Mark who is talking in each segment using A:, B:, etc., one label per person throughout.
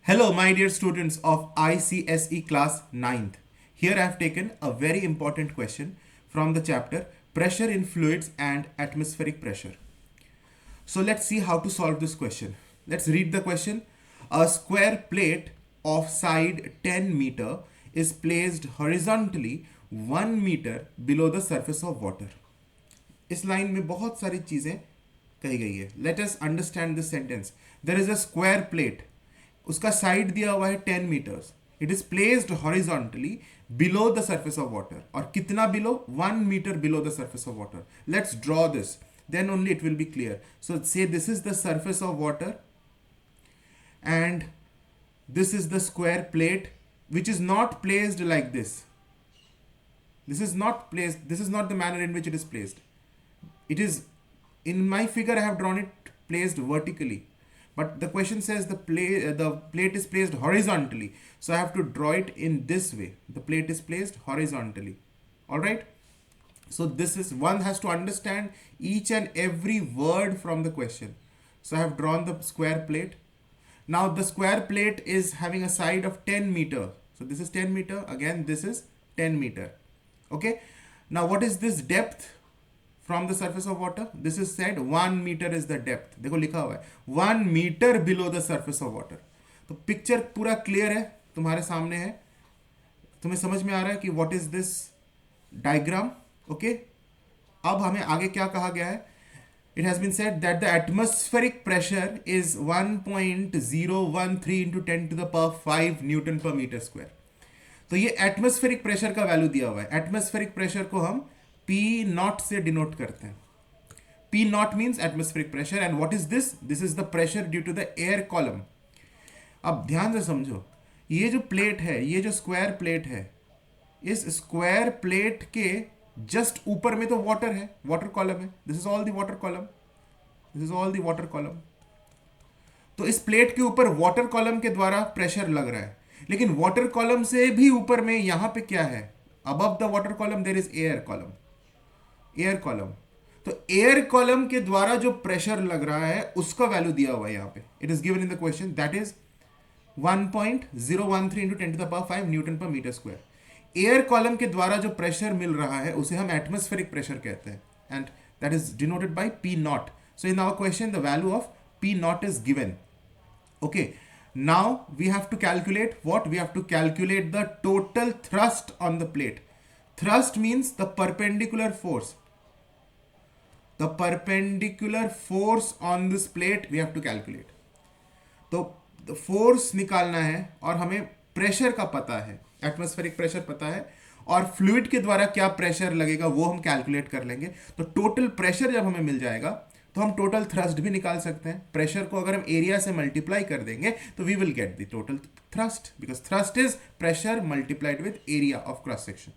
A: Hello, my dear students of ICSE class 9th. Here I have taken a very important question from the chapter Pressure in Fluids and Atmospheric Pressure. So let's see how to solve this question. Let's read the question. A square plate of side 10 meter is placed horizontally 1 meter below the surface of water. इस line में बहुत सारी चीजें कही गई है. Let us understand this sentence. There is a square plate, उसका side दिया हुआ है 10 metres. It is placed horizontally below the surface of water. और कितना बिलो? 1 metre below the surface of water. Let's draw this, then only it will be clear. So say this is the surface of water and this is the square plate which is not placed like this. This is not placed, this is not the manner in which it is placed. It is, in my figure I have drawn it placed vertically, but the question says the plate is placed horizontally, so I have to draw it in this way. The plate is placed horizontally. All right. So this is, one has to understand each and every word from the question. So I have drawn the square plate. Now the square plate is having a side of 10 meter. So this is 10 meter. Again, this is 10 meter. Okay. Now what is this depth from the surface of water? This is said 1 meter is the depth. देखो लिखा हुआ है 1 meter below the surface of water. तो picture पूरा clear है, तुम्हारे सामने है. तुम्हें समझ में आ रहा है कि what is this diagram? Okay. अब हमें आगे क्या कहा गया है? It has been said that the atmospheric pressure is 1.013 into 10 to the power 5 newton per metre square. तो ये एटमॉस्फेरिक प्रेशर का वैल्यू दिया हुआ है. एटमॉस्फेरिक प्रेशर को हम पी नॉट से डिनोट करते हैं. P naught means atmospheric pressure. And what is this? This is the pressure due to the air column. अब ध्यान से समझो, ये जो प्लेट है, ये जो स्क्वायर प्लेट है, इस स्क्वायर प्लेट के जस्ट ऊपर में तो वाटर है, वाटर कॉलम है. This is all the water column. This is all the water column. तो इस प्लेट के ऊपर वाटर कॉलम के द्वारा प्रेशर लग रहा है. लेकिन वाटर कॉलम से भी ऊपर में यहां पे क्या है? Above the water column there is air column. Air column. तो एयर कॉलम के द्वारा जो प्रेशर लग रहा है उसका वैल्यू दिया हुआ है यहां पे. It is given in the question. That is 1.013 into 10 to the power 5 newton per metre square. Air column के द्वारा जो प्रेशर मिल रहा है उसे हम एटमॉस्फेरिक प्रेशर कहते हैं. And that is denoted by P naught. So in our question the value of P naught is given. Okay. Now we have to calculate what? We have to calculate the total thrust on the plate. Thrust means the perpendicular force. The perpendicular force on this plate we have to calculate. तो force निकालना है और हमें pressure का पता है, atmospheric pressure पता है, और फ्लूइड के द्वारा क्या प्रेशर लगेगा वो हम कैलकुलेट कर लेंगे. तो टोटल प्रेशर जब हमें मिल जाएगा तो हम टोटल थ्रस्ट भी निकाल सकते हैं. प्रेशर को अगर हम एरिया से मल्टीप्लाई कर देंगे तो we will get the total thrust, because thrust is pressure multiplied with area of cross section.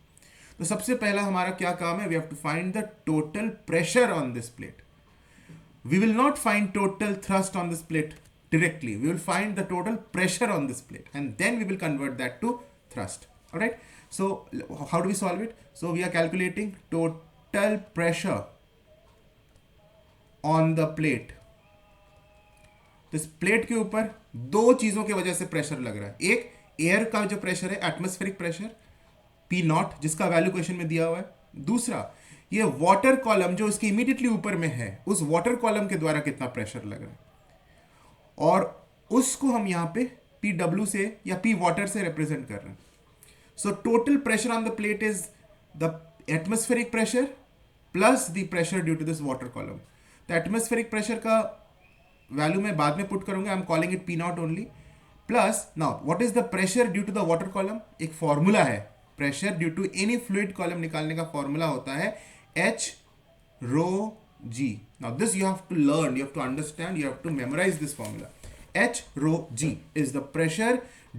A: तो सबसे पहला हमारा क्या काम है? We have to find the total pressure on this plate. We will not find total thrust on this plate directly. We will find the total pressure on this plate and then we will convert that to thrust. All right. So how do we solve it? So we are calculating total pressure on the plate. तो इस plate के ऊपर दो चीजों की वजह से pressure लग रहा है. एक एयर का जो प्रेशर है, एटमॉस्फेरिक प्रेशर पी नॉट, जिसका वैल्यू क्वेश्चन में दिया हुआ है. दूसरा ये वाटर कॉलम जो इसके इमीडिएटली ऊपर में है, उस वाटर कॉलम के द्वारा कितना प्रेशर लग रहा है, और उसको हम यहां पे पी डब्ल्यू से या पी वाटर से रिप्रेजेंट कर रहे हैं. So total pressure on the plate is the atmospheric pressure plus the pressure due to this water column. तो एटमॉस्फेरिक प्रेशर का वैल्यू मैं बाद में पुट करूंगा. I am calling it P naught only. Plus now what is the pressure due to the water column? एक formula है. Pressure due to any fluid column निकालने का फॉर्मूला होता है H rho G. Now this you have to learn, you have to understand, you have to memorize this formula. H rho G is the pressure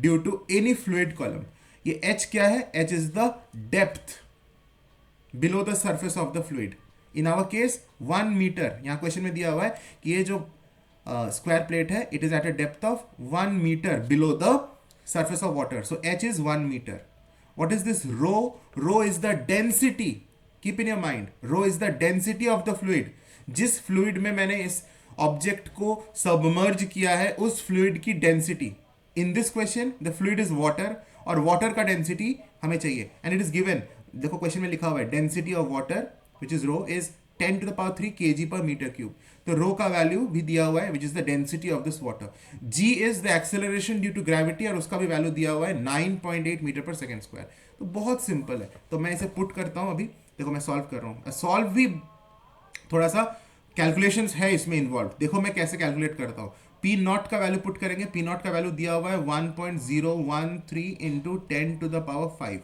A: due to any fluid column. ये H क्या है? H is the depth below the surface of the fluid. In our case 1 meter. यहाँ question में दिया हुआ है कि ये जो स्क्वायर प्लेट है, it is at a depth of 1 meter below the surface of water. So H is 1 meter. What is this rho? Rho is the density. Keep in your mind, rho is the density of the fluid. जिस fluid में मैंने इस object को submerge किया है, उस fluid की density. In this question the fluid is water, और वाटर का डेंसिटी हमें चाहिए, एंड इट इज गिवन, देखो क्वेश्चन में लिखा हुआ है density of water which is rho is 10 to the power 3 kg per meter cube. तो रो का वैल्यू भी दिया हुआ है which is the density of this water. G is the acceleration due to gravity, और उसका भी वैल्यू दिया हुआ है 9.8 मीटर पर सेकेंड स्क्वायर. तो बहुत सिंपल है. तो मैं इसे पुट करता हूं. अभी देखो मैं सॉल्व कर रहा हूं. सॉल्व भी थोड़ा सा कैलकुलेशंस है इसमें इन्वॉल्व. देखो मैं कैसे कैलकुलेट करता हूँ. पी नॉट का वैल्यू पुट करेंगे. पी नॉट का वैल्यू दिया हुआ है 1.013 इंटू 10 to the power 5.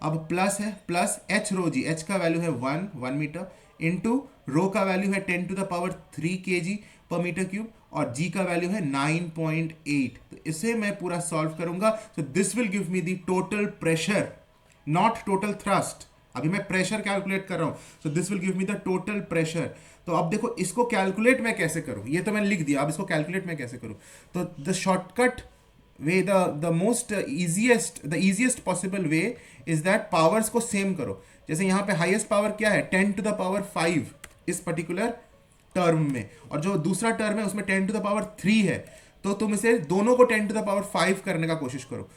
A: अब प्लस है, प्लस एच रो जी, एच का वैल्यू है 1 मीटर, इंटू रो का वैल्यू है 10 to the power 3 kg पर मीटर क्यूब, और जी का वैल्यू है 9.8. तो इसे मैं पूरा सॉल्व करूंगा. तो this will give me the total pressure, not total thrust. अभी मैं प्रेशर कैलकुलेट कर रहा हूं. So this will give me the total pressure. तो अब देखो इसको कैलकुलेट मैं कैसे करूं. ये तो मैंने लिख दिया. अब इसको कैलकुलेट मैं कैसे करूं. तो the shortcut way, the most easiest, the easiest possible way is that powers को सेम करो. जैसे यहाँ पे हाईएस्ट पावर क्या है 10 to the power 5 इस पर्टिकुलर टर्म में, और जो दूसरा टर्म है उसमें 10 to the power 3 है. तो तुम इसे दोनों को 10 to the power 5 करने का कोशिश करो,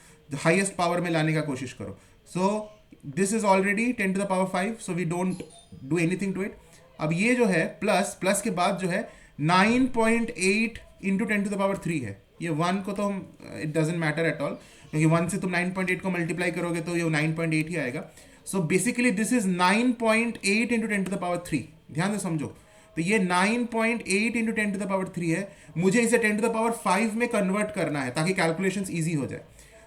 A: हाईएस्ट पावर में लाने का कोशिश करो. So this is already 10 to the power 5, so we don't do anything to it. अब ये जो है प्लस, प्लस के बाद जो है 9.8 इंटू 10 to the power 3 है. ये 1 को तो हम, it doesn't matter at all, क्योंकि 1 से तुम 9.8 को मल्टीप्लाई करोगे तो ये 9.8 ही आएगा. So basically this is 9.8 into 10 to the power 3. ध्यान से समझो. तो ये 9.8 इंटू 10 to the power 3 है. मुझे इसे 10 to the power 5 में कन्वर्ट करना है ताकि कैलकुलेशंस ईजी हो जाए.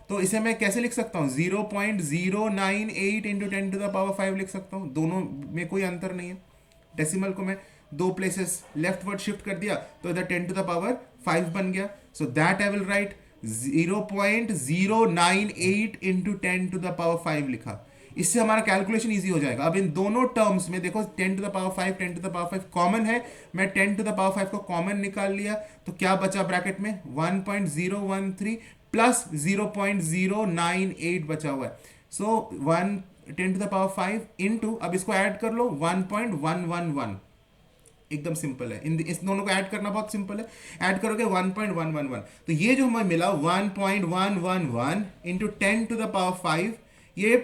A: तो इसे मैं कैसे लिख सकता हूँ, 0.098 इंटू 10 to the power 5 लिख सकता हूँ. दोनों में कोई अंतर नहीं है. डेसिमल को मैं दो प्लेसेस लेफ्टवर्ड शिफ्ट कर दिया तो इधर 10 to the power 5 बन गया. So that I will write 0.098 into 10 to the power 5 लिखा. इससे हमारा कैलकुलेशन इजी हो जाएगा. अब इन दोनों टर्म्स में देखो 10 to the power 5, 10 to the power 5 common है. मैं 10 to the power 5 को कॉमन निकाल लिया. तो क्या बचा ब्रैकेट में 1.013 प्लस 0.098 बचा हुआ है. सो 10 to the power 5 इंटू, अब इसको ऐड कर लो 1.111. एकदम सिंपल है. इस दोनों को ऐड करना बहुत सिंपल है. ऐड करोगे 1.111. तो ये जो हमें मिला 1.111 इंटू 10 to the power 5, ये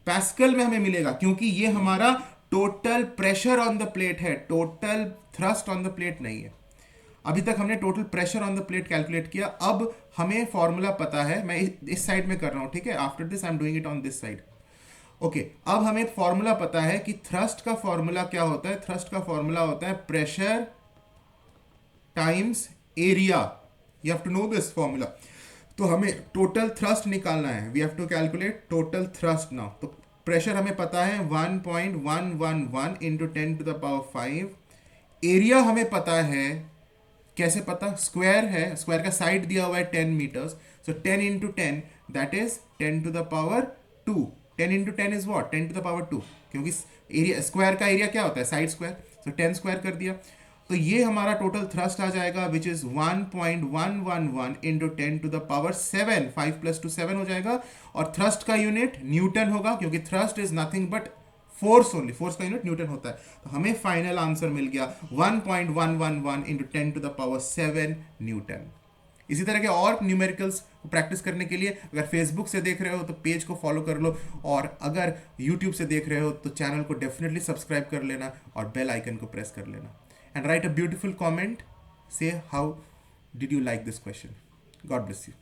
A: पैस्कल में हमें मिलेगा, क्योंकि ये हमारा total pressure on the plate है, total thrust on the plate नहीं है. अभी तक हमने total pressure on the plate calculate किया. अब हमें फॉर्मूला पता है. मैं इस साइड में कर रहा हूं, ठीक है. After this I am doing it on this side. Okay, अब हमें फॉर्मूला पता है कि थ्रस्ट का फॉर्मूला क्या होता है. थ्रस्ट का फॉर्मूला होता है pressure times area. You have to know this formula. तो हमें टोटल थ्रस्ट निकालना है. We have to calculate total thrust now. तो प्रेशर हमें पता है 1.111 into 10 to the power 5. Area हमें पता है. कैसे पता, स्क्वायर है, स्क्वायर का साइड दिया हुआ है 10 metres. So 10 into 10 that is 10 to the power 2. 10 into 10 is what 10 to the power 2, क्योंकि एरिया, स्क्वायर का एरिया क्या होता है साइड स्क्वायर. सो 10 स्क्वायर कर दिया. तो ये हमारा टोटल थ्रस्ट आ जाएगा which is 1.111 into 10 to the power 7. 5 plus 2 7 हो जाएगा. और थ्रस्ट का यूनिट न्यूटन होगा, क्योंकि thrust is nothing but force only. Force का यूनिट न्यूटन होता है. तो हमें फाइनल आंसर मिल गया 1.111 into 10 to the power 7 Newton. इसी तरह के और न्यूमेरिकल्स को प्रैक्टिस करने के लिए अगर फेसबुक से देख रहे हो तो पेज को फॉलो कर लो, और अगर यूट्यूब से देख रहे हो तो चैनल को डेफिनेटली सब्सक्राइब कर लेना और बेल आइकन को प्रेस कर लेना. And write a beautiful comment. Say how did you like this question. God bless you.